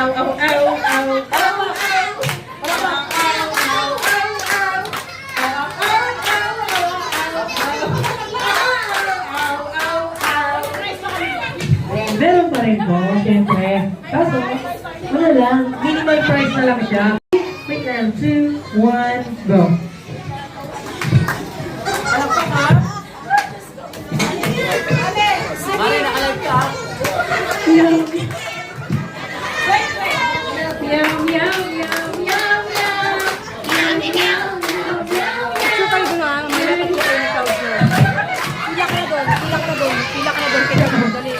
Meron pa rin po, siyempre. Kaso, wala lang. Minimal price na lang siya. Wait lang. 2, 1, go. Mari, nakalag ka. Yum, Yum, yum, yum, yum, yum. Yum, yum, yum, yum, So tayo doon ha, may dapat ko kayo ikaw sir. Pilak na doon, pilak na doon, pilak na doon, pilak na doon, dali.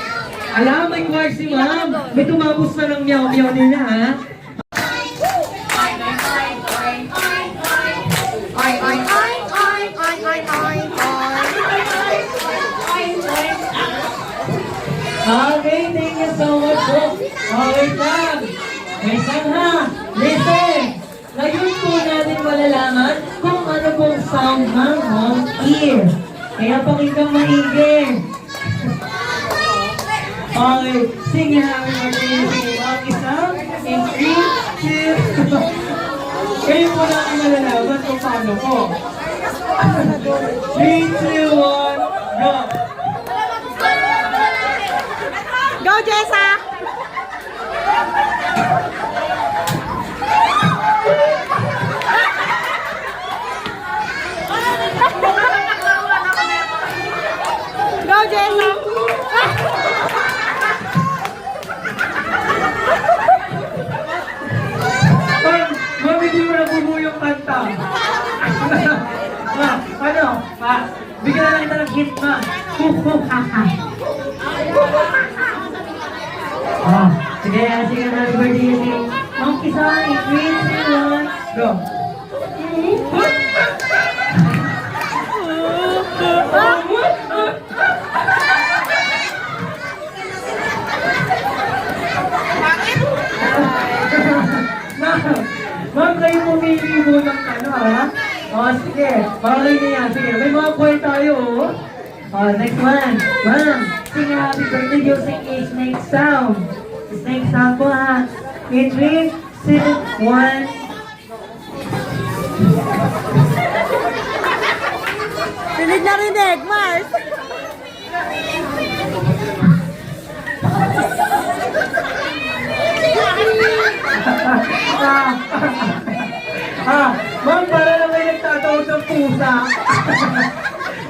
alam, may choir si ma'am. May tumapos na ng meow-meow nila, ha? Okay, thank you so much po. Okay lang. May ha. Listen. Ngayon po natin malalaman kung ano pong sound ng home ear. Kaya pakinggan maigi. Okay, sing happy birthday to ang isa. In 3, 2, kayo po natin malalaman kung paano po. 3, 2, 1, go! Go Jessa! Go Jessa! Ma'am, hindi mo na bubuo yung kanta. Ano? Bigyan na lang kita ng hit, ma. Sige, sige, happy birthday si Monkey Song. 3, 2, 1, go. Ma'am, kayo pumili mo ng ano, ha? Sige. Okay na yan. Sige, may mga point tayo, next one. Ma'am, sing happy birthday using a snake sound. Snake sound po, ha? In 3, 2, 1. Pinig na rinig, Mars! Ma'am, para na may nagtatawag ng pusa.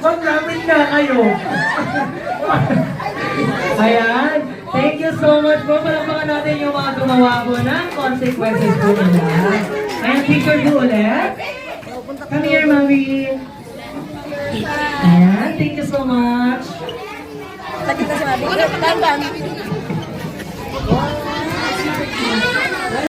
Ma'am, lapit na kayo. Ayan. Thank you so much po. Palakpakan natin yung mga gumawa po ng consequences po nila. Ayan, picture po ulit. Come here, Mami. Ayan, thank you so much. Sakit na si Mami.